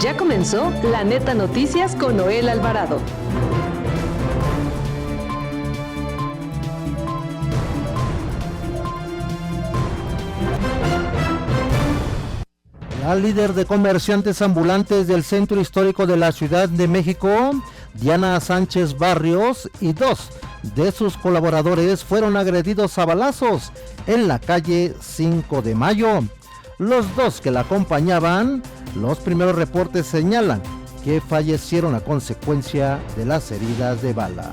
Ya comenzó La Neta Noticias con Noel Alvarado. La líder de comerciantes ambulantes del Centro Histórico de la Ciudad de México, Diana Sánchez Barrios, y dos de sus colaboradores fueron agredidos a balazos en la calle 5 de Mayo. Los dos que la acompañaban, los primeros reportes señalan que fallecieron a consecuencia de las heridas de bala.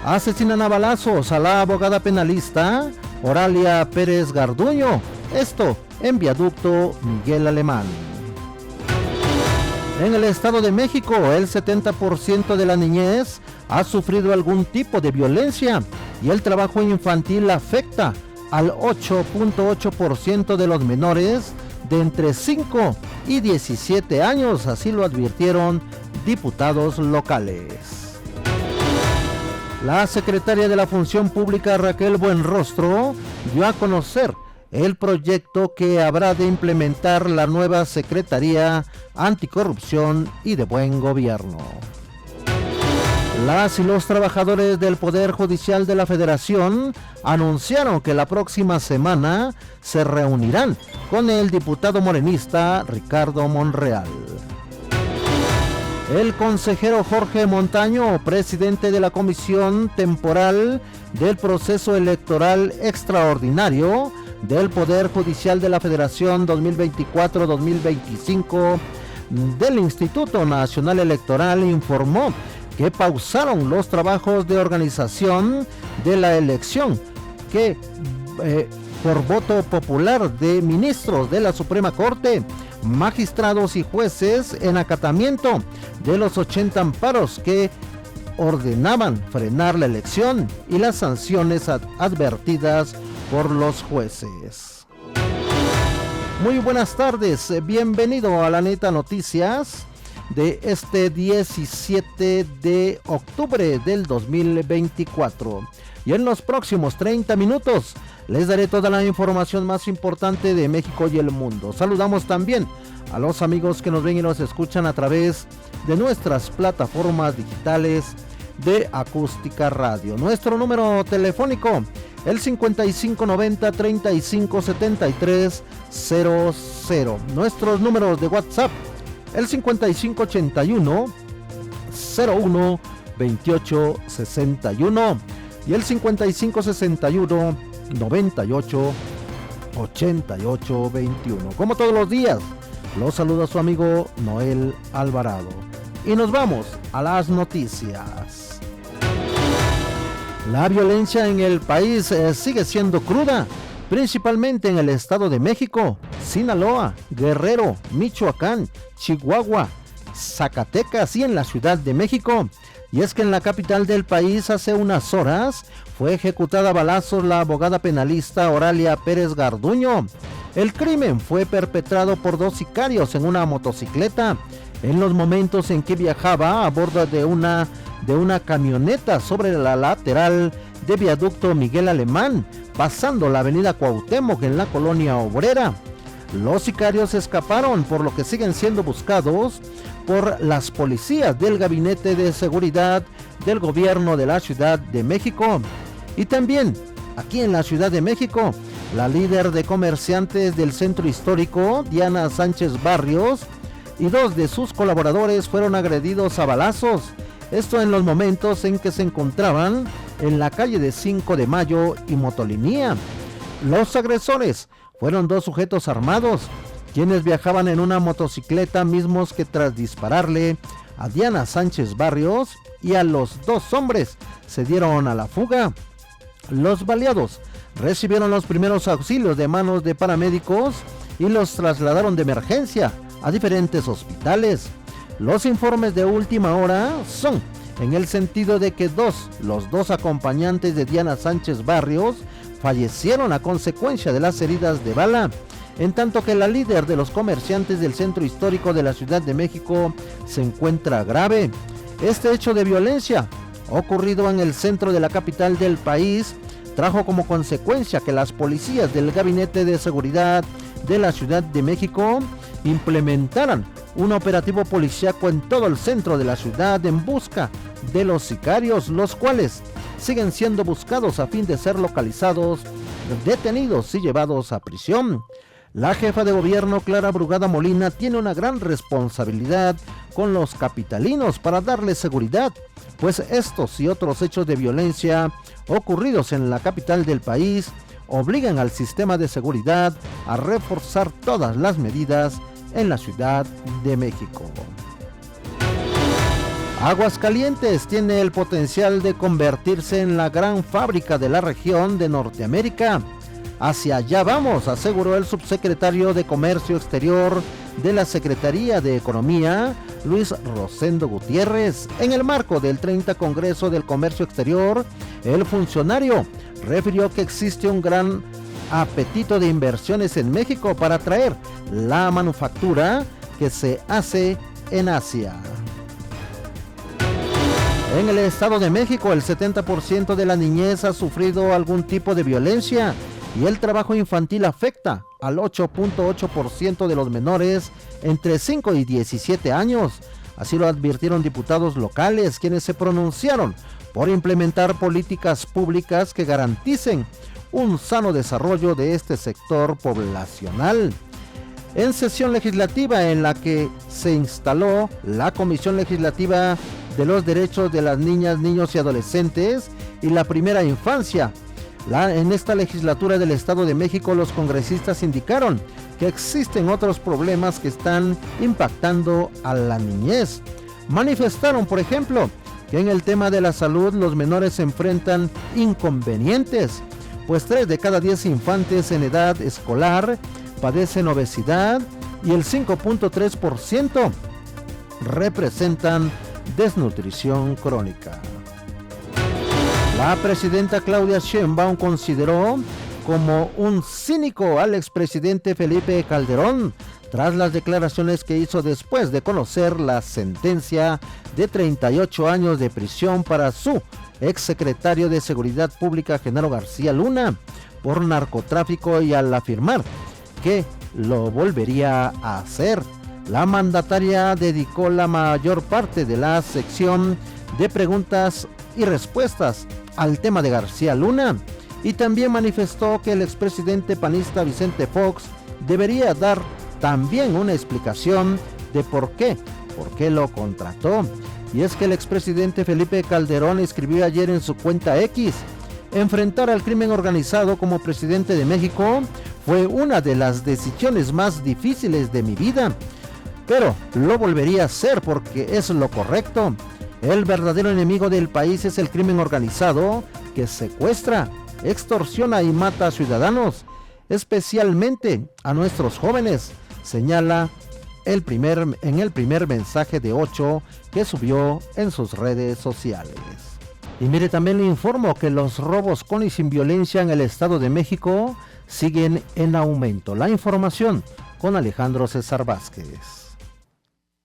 Asesinan a balazos a la abogada penalista Oralia Pérez Garduño, esto en Viaducto Miguel Alemán. En el Estado de México, el 70% de la niñez ha sufrido algún tipo de violencia y el trabajo infantil afecta al 8.8% de los menores de entre 5 y 17 años, así lo advirtieron diputados locales. La secretaria de la Función Pública, Raquel Buenrostro, dio a conocer el proyecto que habrá de implementar la nueva Secretaría Anticorrupción y de Buen Gobierno. Las y los trabajadores del Poder Judicial de la Federación anunciaron que la próxima semana se reunirán con el diputado morenista Ricardo Monreal. El consejero Jorge Montaño, presidente de la Comisión Temporal del Proceso Electoral Extraordinario del Poder Judicial de la Federación 2024-2025 del Instituto Nacional Electoral, informó que pausaron los trabajos de organización de la elección que por voto popular de ministros de la Suprema Corte, magistrados y jueces en acatamiento de los 80 amparos que ordenaban frenar la elección y las sanciones advertidas por los jueces. Muy buenas tardes, bienvenido a La Neta Noticias de este 17 de octubre del 2024. Y en los próximos 30 minutos les daré toda la información más importante de México y el mundo. Saludamos también a los amigos que nos ven y nos escuchan a través de nuestras plataformas digitales de Acústica Radio. Nuestro número telefónico, el 5590-357300. Nuestros números de WhatsApp, el 5581-01-2861 y el 5561-98-8821. Como todos los días, los saluda su amigo Noel Alvarado. Y nos vamos a las noticias. La violencia en el país sigue siendo cruda, principalmente en el Estado de México, Sinaloa, Guerrero, Michoacán, Chihuahua, Zacatecas y en la Ciudad de México. Y es que en la capital del país hace unas horas fue ejecutada a balazos la abogada penalista Oralia Pérez Garduño. El crimen fue perpetrado por dos sicarios en una motocicleta en los momentos en que viajaba a bordo de una camioneta sobre la lateral de Viaducto Miguel Alemán, pasando la avenida Cuauhtémoc en la colonia obrera. Los sicarios escaparon, por lo que siguen siendo buscados por las policías del Gabinete de Seguridad del Gobierno de la Ciudad de México. Y también, aquí en la Ciudad de México, la líder de comerciantes del Centro Histórico, Diana Sánchez Barrios, y dos de sus colaboradores fueron agredidos a balazos. Esto en los momentos en que se encontraban en la calle de 5 de Mayo y Motolinía. Los agresores fueron dos sujetos armados, quienes viajaban en una motocicleta, mismos que tras dispararle a Diana Sánchez Barrios y a los dos hombres se dieron a la fuga. Los baleados recibieron los primeros auxilios de manos de paramédicos y los trasladaron de emergencia a diferentes hospitales. Los informes de última hora son en el sentido de que los dos acompañantes de Diana Sánchez Barrios fallecieron a consecuencia de las heridas de bala, en tanto que la líder de los comerciantes del Centro Histórico de la Ciudad de México se encuentra grave. Este hecho de violencia, ocurrido en el centro de la capital del país, trajo como consecuencia que las policías del Gabinete de Seguridad de la Ciudad de México implementaran un operativo policíaco en todo el centro de la ciudad en busca de los sicarios, los cuales siguen siendo buscados a fin de ser localizados, detenidos y llevados a prisión. La jefa de gobierno, Clara Brugada Molina, tiene una gran responsabilidad con los capitalinos para darles seguridad, pues estos y otros hechos de violencia ocurridos en la capital del país obligan al sistema de seguridad a reforzar todas las medidas en la Ciudad de México. Aguascalientes tiene el potencial de convertirse en la gran fábrica de la región de Norteamérica. Hacia allá vamos, aseguró el subsecretario de Comercio Exterior de la Secretaría de Economía, Luis Rosendo Gutiérrez. En el marco del 30 Congreso del Comercio Exterior, el funcionario refirió que existe un gran apetito de inversiones en México para atraer la manufactura que se hace en Asia. En el Estado de México, el 70% de la niñez ha sufrido algún tipo de violencia y el trabajo infantil afecta al 8.8% de los menores entre 5 y 17 años. Así lo advirtieron diputados locales, quienes se pronunciaron por implementar políticas públicas que garanticen un sano desarrollo de este sector poblacional. En sesión legislativa en la que se instaló la Comisión Legislativa de los Derechos de las Niñas, Niños y Adolescentes y la Primera Infancia, en esta legislatura del Estado de México, los congresistas indicaron que existen otros problemas que están impactando a la niñez. Manifestaron, por ejemplo, que en el tema de la salud los menores se enfrentan inconvenientes, pues 3 de cada 10 infantes en edad escolar padecen obesidad y el 5.3% representan desnutrición crónica. La presidenta Claudia Sheinbaum consideró como un cínico al expresidente Felipe Calderón tras las declaraciones que hizo después de conocer la sentencia de 38 años de prisión para su exsecretario de Seguridad Pública, Genaro García Luna, por narcotráfico, y al afirmar que lo volvería a hacer. La mandataria dedicó la mayor parte de la sección de preguntas y respuestas al tema de García Luna y también manifestó que el expresidente panista Vicente Fox debería dar también una explicación de por qué lo contrató. Y es que el expresidente Felipe Calderón escribió ayer en su cuenta X: enfrentar al crimen organizado como presidente de México fue una de las decisiones más difíciles de mi vida, pero lo volvería a hacer porque es lo correcto. El verdadero enemigo del país es el crimen organizado que secuestra, extorsiona y mata a ciudadanos, especialmente a nuestros jóvenes, señala en el primer mensaje de 8 que subió en sus redes sociales. Y mire, también le informo que los robos con y sin violencia en el Estado de México siguen en aumento. La información con Alejandro César Vázquez.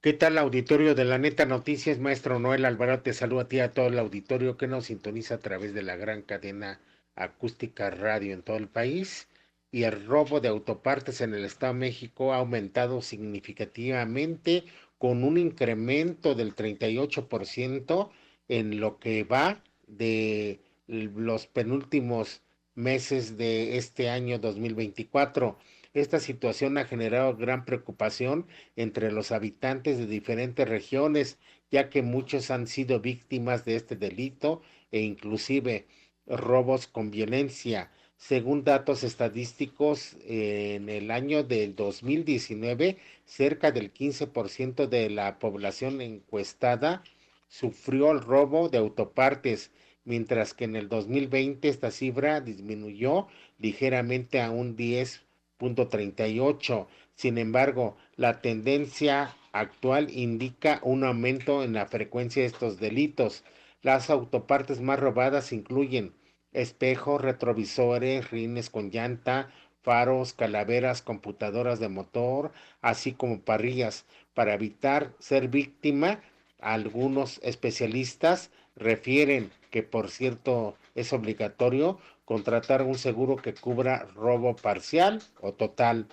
¿Qué tal, auditorio de La Neta Noticias? Maestro Noel Alvarado te saluda a ti y a todo el auditorio que nos sintoniza a través de la gran cadena acústica radio en todo el país. Y el robo de autopartes en el Estado de México ha aumentado significativamente, con un incremento del 38% en lo que va de los penúltimos meses de este año 2024. Esta situación ha generado gran preocupación entre los habitantes de diferentes regiones, ya que muchos han sido víctimas de este delito e inclusive robos con violencia. Según datos estadísticos, en el año del 2019, cerca del 15% de la población encuestada sufrió el robo de autopartes, mientras que en el 2020 esta cifra disminuyó ligeramente a un 10.38. Sin embargo, la tendencia actual indica un aumento en la frecuencia de estos delitos. Las autopartes más robadas incluyen espejos, retrovisores, rines con llanta, faros, calaveras, computadoras de motor, así como parrillas. Para evitar ser víctima, algunos especialistas refieren que, por cierto, es obligatorio contratar un seguro que cubra robo parcial o total.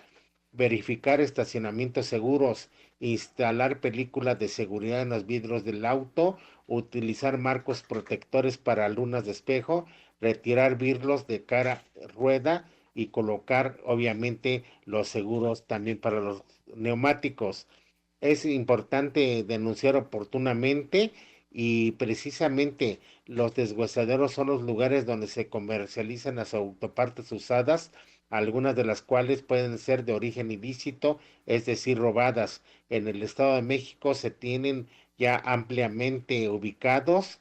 verificar estacionamientos seguros, instalar películas de seguridad en los vidrios del auto, utilizar marcos protectores para lunas de espejo, retirar vidrios de cara rueda y colocar obviamente los seguros también para los neumáticos. Es importante denunciar oportunamente y precisamente los deshuesaderos son los lugares donde se comercializan las autopartes usadas, algunas de las cuales pueden ser de origen ilícito, es decir, robadas. En el Estado de México se tienen ya ampliamente ubicados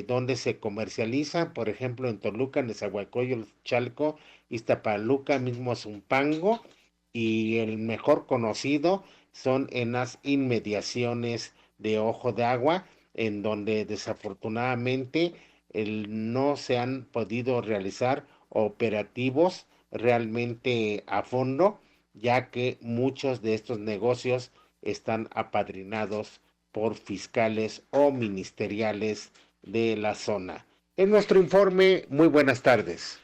donde se comercializan, por ejemplo, en Toluca, Nezahualcóyotl, Chalco, Iztapaluca, mismo Zumpango, y el mejor conocido son en las inmediaciones de Ojo de Agua, en donde desafortunadamente no se han podido realizar operativos realmente a fondo, ya que muchos de estos negocios están apadrinados por fiscales o ministeriales de la zona. En nuestro informe, muy buenas tardes.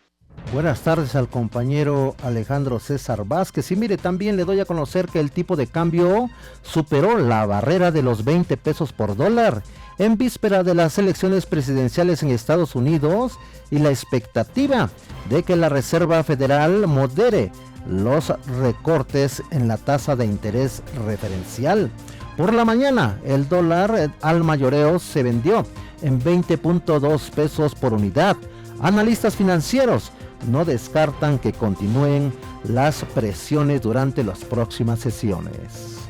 Buenas tardes al compañero Alejandro César Vázquez. Y mire, también le doy a conocer que el tipo de cambio superó la barrera de los 20 pesos por dólar en víspera de las elecciones presidenciales en Estados Unidos y la expectativa de que la Reserva Federal modere los recortes en la tasa de interés referencial. Por la mañana, el dólar al mayoreo se vendió en 20.2 pesos por unidad. Analistas financieros no descartan que continúen las presiones durante las próximas sesiones.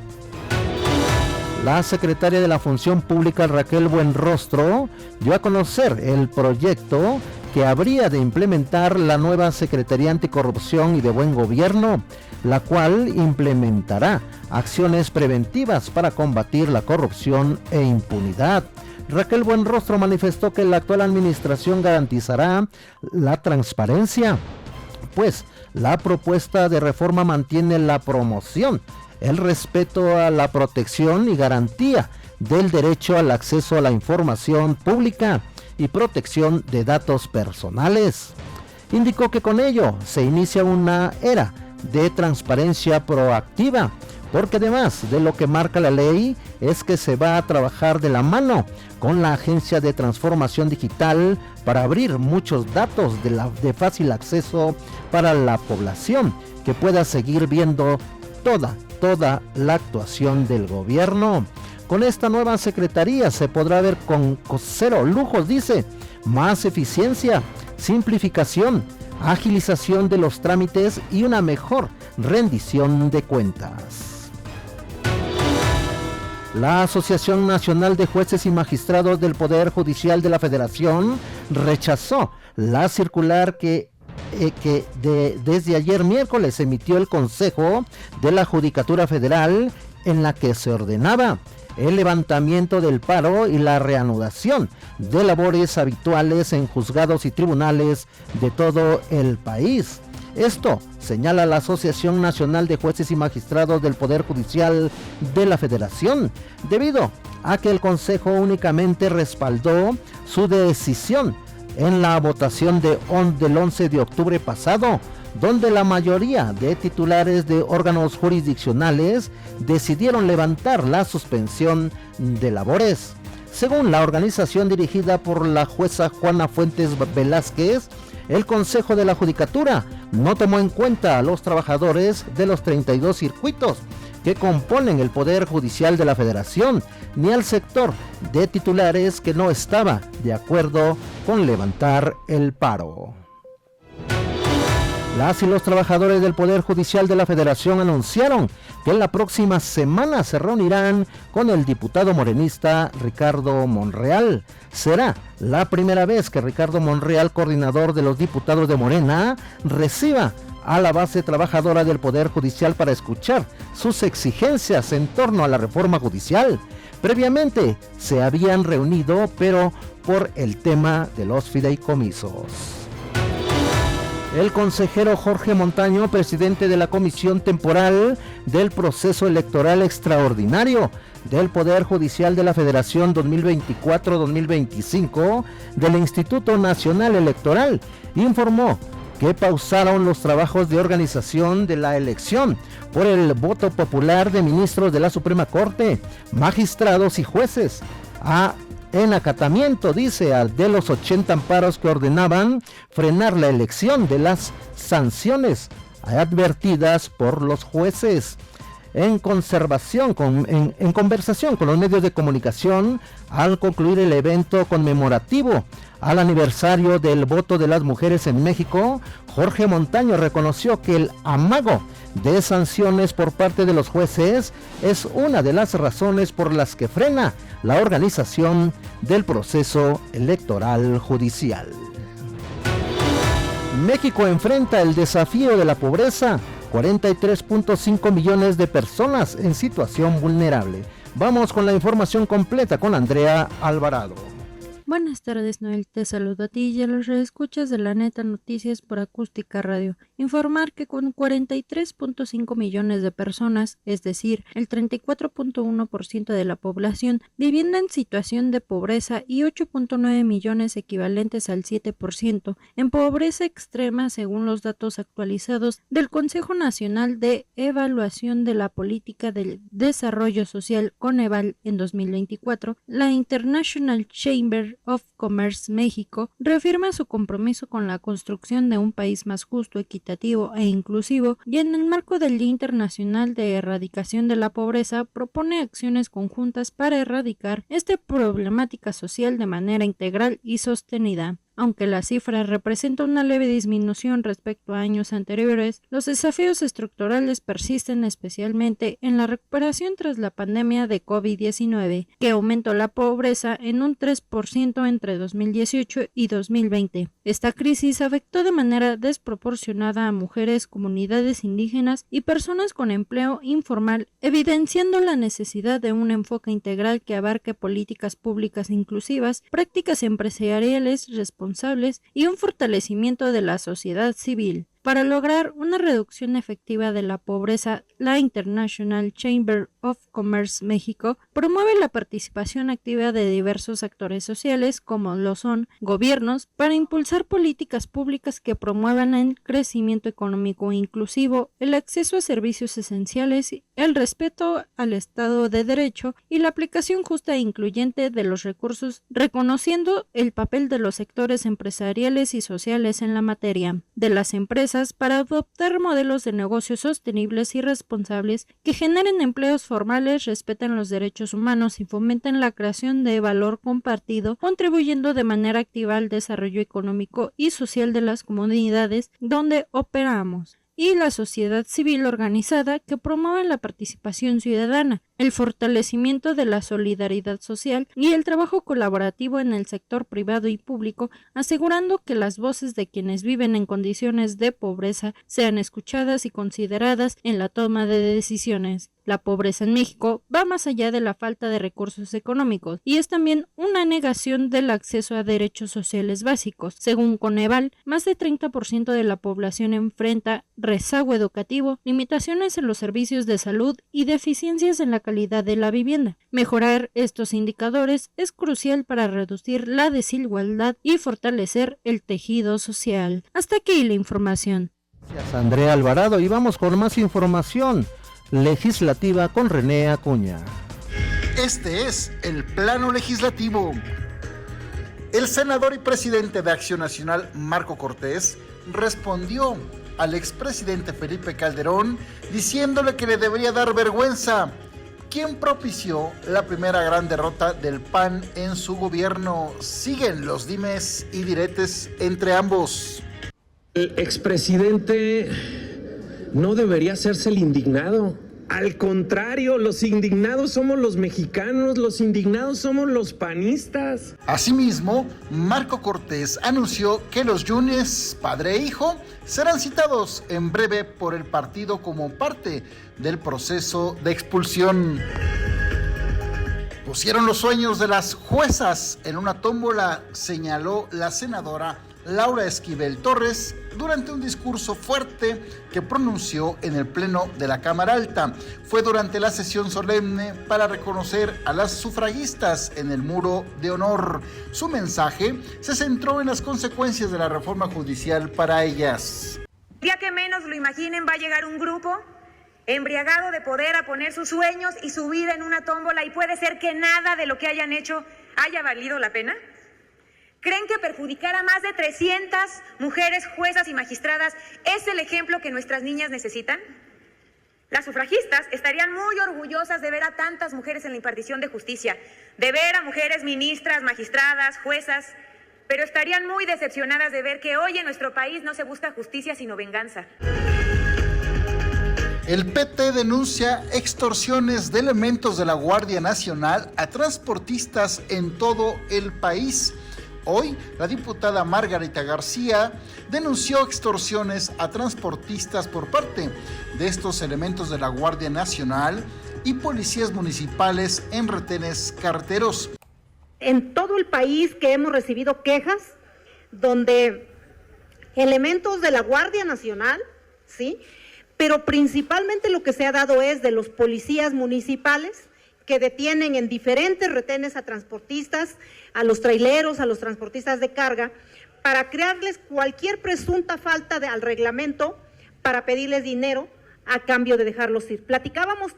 La secretaria de la Función Pública, Raquel Buenrostro, dio a conocer el proyecto que habría de implementar la nueva Secretaría Anticorrupción y de Buen Gobierno, la cual implementará acciones preventivas para combatir la corrupción e impunidad. Raquel Buenrostro manifestó que la actual administración garantizará la transparencia, pues la propuesta de reforma mantiene la promoción, el respeto a la protección y garantía del derecho al acceso a la información pública y protección de datos personales. Indicó que con ello se inicia una era de transparencia proactiva, porque además de lo que marca la ley es que se va a trabajar de la mano con la Agencia de Transformación Digital para abrir muchos datos de fácil acceso para la población, que pueda seguir viendo toda la actuación del gobierno. Con esta nueva secretaría se podrá ver con cero lujos, dice, más eficiencia, simplificación, agilización de los trámites y una mejor rendición de cuentas. La Asociación Nacional de Jueces y Magistrados del Poder Judicial de la Federación rechazó la circular que desde ayer miércoles emitió el Consejo de la Judicatura Federal, en la que se ordenaba el levantamiento del paro y la reanudación de labores habituales en juzgados y tribunales de todo el país. Esto señala la Asociación Nacional de Jueces y Magistrados del Poder Judicial de la Federación, debido a que el Consejo únicamente respaldó su decisión en la votación del 11 de octubre pasado, donde la mayoría de titulares de órganos jurisdiccionales decidieron levantar la suspensión de labores. Según la organización dirigida por la jueza Juana Fuentes Velázquez, el Consejo de la Judicatura no tomó en cuenta a los trabajadores de los 32 circuitos que componen el Poder Judicial de la Federación, ni al sector de titulares que no estaba de acuerdo con levantar el paro. Las y los trabajadores del Poder Judicial de la Federación anunciaron que la próxima semana se reunirán con el diputado morenista Ricardo Monreal. Será la primera vez que Ricardo Monreal, coordinador de los diputados de Morena, reciba a la base trabajadora del Poder Judicial para escuchar sus exigencias en torno a la reforma judicial. Previamente se habían reunido, pero por el tema de los fideicomisos. El consejero Jorge Montaño, presidente de la Comisión Temporal del Proceso Electoral Extraordinario del Poder Judicial de la Federación 2024-2025 del Instituto Nacional Electoral, informó que pausaron los trabajos de organización de la elección por el voto popular de ministros de la Suprema Corte, magistrados y jueces, en acatamiento, dice, de los 80 amparos que ordenaban frenar la elección de las sanciones advertidas por los jueces. En conversación con los medios de comunicación, al concluir el evento conmemorativo al aniversario del voto de las mujeres en México, Jorge Montaño reconoció que el amago de sanciones por parte de los jueces es una de las razones por las que frena la organización del proceso electoral judicial. México enfrenta el desafío de la pobreza, 43.5 millones de personas en situación vulnerable. Vamos con la información completa con Andrea Alvarado. Buenas tardes, Noel, te saludo a ti y a los reescuchas de La Neta Noticias por Acústica Radio. Informar que con 43.5 millones de personas, es decir, el 34.1% de la población, viviendo en situación de pobreza y 8.9 millones equivalentes al 7% en pobreza extrema según los datos actualizados del Consejo Nacional de Evaluación de la Política del Desarrollo Social Coneval en 2024, la International Chamber of Commerce México reafirma su compromiso con la construcción de un país más justo, equitativo e inclusivo, y en el marco del Día Internacional de Erradicación de la Pobreza propone acciones conjuntas para erradicar esta problemática social de manera integral y sostenida. Aunque la cifra representa una leve disminución respecto a años anteriores, los desafíos estructurales persisten, especialmente en la recuperación tras la pandemia de COVID-19, que aumentó la pobreza en un 3% entre 2018 y 2020. Esta crisis afectó de manera desproporcionada a mujeres, comunidades indígenas y personas con empleo informal, evidenciando la necesidad de un enfoque integral que abarque políticas públicas inclusivas, prácticas empresariales responsables y un fortalecimiento de la sociedad civil. Para lograr una reducción efectiva de la pobreza, la International Chamber of Commerce México promueve la participación activa de diversos actores sociales, como lo son gobiernos, para impulsar políticas públicas que promuevan el crecimiento económico inclusivo, el acceso a servicios esenciales, el respeto al Estado de Derecho y la aplicación justa e incluyente de los recursos, reconociendo el papel de los sectores empresariales y sociales en la materia, de las empresas para adoptar modelos de negocios sostenibles y responsables que generen empleos formales, respeten los derechos humanos y fomenten la creación de valor compartido, contribuyendo de manera activa al desarrollo económico y social de las comunidades donde operamos, y la sociedad civil organizada que promueve la participación ciudadana, el fortalecimiento de la solidaridad social y el trabajo colaborativo en el sector privado y público, asegurando que las voces de quienes viven en condiciones de pobreza sean escuchadas y consideradas en la toma de decisiones. La pobreza en México va más allá de la falta de recursos económicos y es también una negación del acceso a derechos sociales básicos. Según Coneval, más de 30% de la población enfrenta rezago educativo, limitaciones en los servicios de salud y deficiencias en la calidad de la vivienda. Mejorar estos indicadores es crucial para reducir la desigualdad y fortalecer el tejido social. Hasta aquí la información. Gracias, Andrea Alvarado, y vamos con más información legislativa con René Acuña. Este es el plano legislativo. El senador y presidente de Acción Nacional, Marco Cortés, respondió al expresidente Felipe Calderón diciéndole que le debería dar vergüenza, quien propició la primera gran derrota del PAN en su gobierno. Siguen los dimes y diretes entre ambos. El expresidente no debería hacerse el indignado. Al contrario, los indignados somos los mexicanos, los indignados somos los panistas. Asimismo, Marco Cortés anunció que los Yunes, padre e hijo, serán citados en breve por el partido como parte del proceso de expulsión. Pusieron los sueños de las juezas en una tómbola, señaló la senadora Laura Esquivel Torres, durante un discurso fuerte que pronunció en el Pleno de la Cámara Alta. Fue durante la sesión solemne para reconocer a las sufragistas en el Muro de Honor. Su mensaje se centró en las consecuencias de la reforma judicial para ellas. El día que menos lo imaginen va a llegar un grupo embriagado de poder a poner sus sueños y su vida en una tómbola, y puede ser que nada de lo que hayan hecho haya valido la pena. ¿Creen que perjudicar a más de 300 mujeres, juezas y magistradas es el ejemplo que nuestras niñas necesitan? Las sufragistas estarían muy orgullosas de ver a tantas mujeres en la impartición de justicia, de ver a mujeres ministras, magistradas, juezas, pero estarían muy decepcionadas de ver que hoy en nuestro país no se busca justicia sino venganza. El PT denuncia extorsiones de elementos de la Guardia Nacional a transportistas en todo el país. Hoy, la diputada Margarita García denunció extorsiones a transportistas por parte de estos elementos de la Guardia Nacional y policías municipales en retenes carreteros. En todo el país que hemos recibido quejas donde elementos de la Guardia Nacional, ¿sí?, pero principalmente lo que se ha dado es de los policías municipales que detienen en diferentes retenes a transportistas, a los traileros, a los transportistas de carga, para crearles cualquier presunta falta al reglamento para pedirles dinero a cambio de dejarlos ir. Platicábamos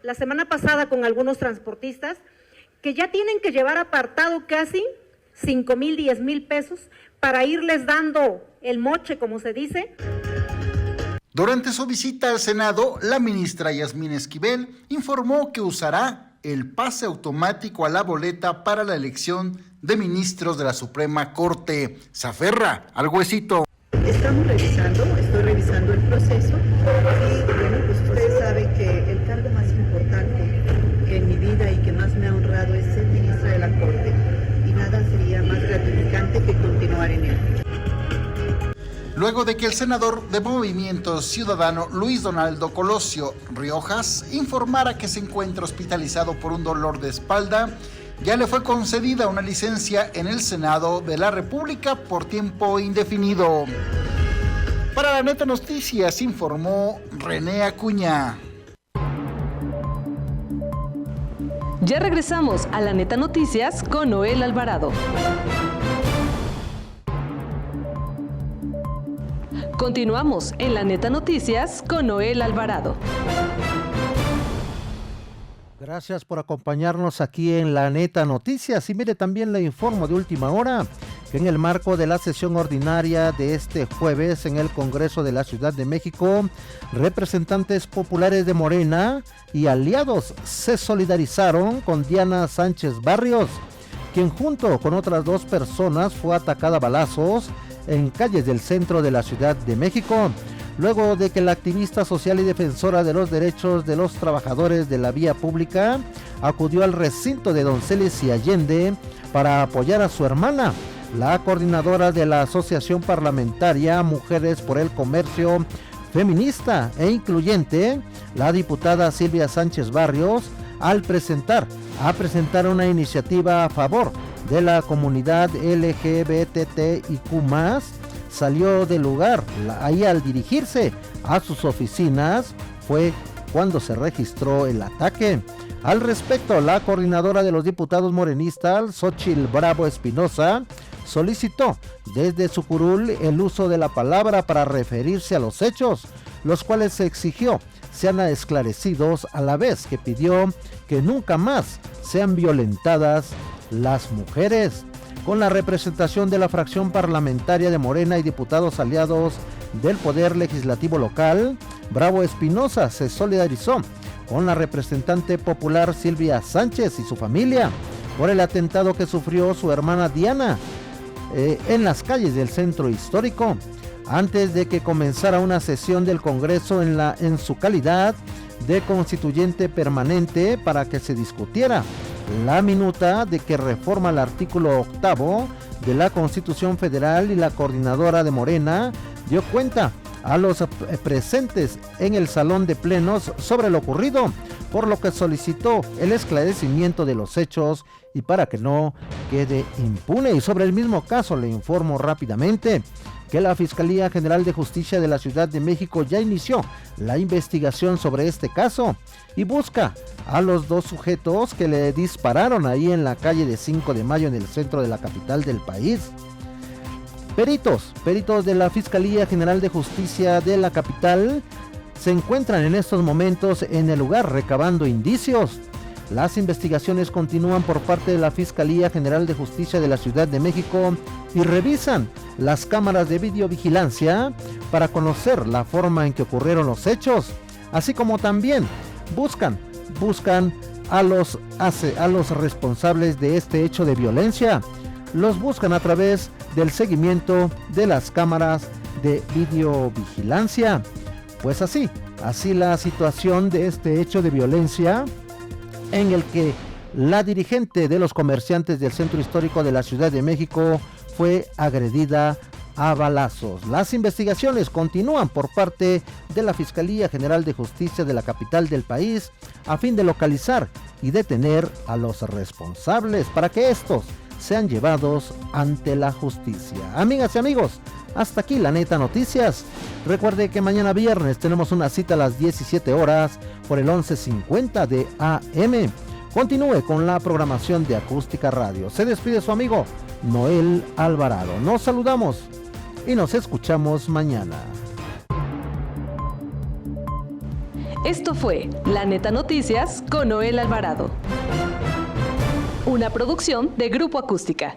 la semana pasada con algunos transportistas que ya tienen que llevar apartado casi 5,000, 10,000 pesos para irles dando el moche, como se dice. Durante su visita al Senado, la ministra Yasmín Esquivel informó que usará el pase automático a la boleta para la elección de ministros de la Suprema Corte. Se aferra al huesito. Estoy revisando el proceso y bueno, pues usted sabe que el cargo más importante en mi vida y que más me ha honrado es ser ministra de la Corte, y nada sería más gratificante que continuar en él. Luego de que el senador de Movimiento Ciudadano Luis Donaldo Colosio Riojas informara que se encuentra hospitalizado por un dolor de espalda, ya le fue concedida una licencia en el Senado de la República por tiempo indefinido. Para la Neta Noticias informó René Acuña. Ya regresamos a la Neta Noticias con Noel Alvarado. Continuamos en la Neta Noticias con Noel Alvarado. Gracias por acompañarnos aquí en la Neta Noticias. Y mire, también le informo de última hora que en el marco de la sesión ordinaria de este jueves en el Congreso de la Ciudad de México, representantes populares de Morena y aliados se solidarizaron con Diana Sánchez Barrios, quien junto con otras 2 personas fue atacada a balazos en calles del centro de la Ciudad de México, luego de que la activista social y defensora de los derechos de los trabajadores de la vía pública acudió al recinto de Donceles y Allende para apoyar a su hermana, la coordinadora de la Asociación Parlamentaria Mujeres por el Comercio Feminista e Incluyente, la diputada Silvia Sánchez Barrios, al presentar una iniciativa a favor de la comunidad LGBTIQ+, salió del lugar. Ahí, al dirigirse a sus oficinas, fue cuando se registró el ataque. Al respecto, la coordinadora de los diputados morenistas, Xóchitl Bravo Espinosa, solicitó desde su curul el uso de la palabra para referirse a los hechos, los cuales se exigió sean esclarecidos, a la vez que pidió que nunca más sean violentadas las mujeres. Con la representación de la fracción parlamentaria de Morena y diputados aliados del Poder Legislativo local, Bravo Espinosa se solidarizó con la representante popular Silvia Sánchez y su familia por el atentado que sufrió su hermana Diana en las calles del centro histórico, antes de que comenzara una sesión del Congreso en su calidad de constituyente permanente para que se discutiera la minuta de que reforma el artículo 8 de la Constitución Federal. Y la coordinadora de Morena dio cuenta a los presentes en el salón de plenos sobre lo ocurrido, por lo que solicitó el esclarecimiento de los hechos y para que no quede impune. Y sobre el mismo caso le informo rápidamente que la Fiscalía General de Justicia de la Ciudad de México ya inició la investigación sobre este caso y busca a los 2 sujetos que le dispararon ahí en la calle de 5 de Mayo en el centro de la capital del país. Peritos de la Fiscalía General de Justicia de la capital se encuentran en estos momentos en el lugar recabando indicios. Las investigaciones continúan por parte de la Fiscalía General de Justicia de la Ciudad de México y revisan las cámaras de videovigilancia para conocer la forma en que ocurrieron los hechos, así como también buscan a los responsables de este hecho de violencia. Los buscan a través del seguimiento de las cámaras de videovigilancia. Pues así la situación de este hecho de violencia en el que la dirigente de los comerciantes del centro histórico de la Ciudad de México fue agredida a balazos. Las investigaciones continúan por parte de la Fiscalía General de Justicia de la capital del país a fin de localizar y detener a los responsables para que estos sean llevados ante la justicia. Amigas y amigos, hasta aquí la Neta Noticias. Recuerde que mañana viernes tenemos una cita a las 17 horas por el 1150 de AM. Continúe con la programación de Acústica Radio. Se despide su amigo Noel Alvarado. Nos saludamos y nos escuchamos mañana. Esto fue La Neta Noticias con Noel Alvarado. Una producción de Grupo Acústica.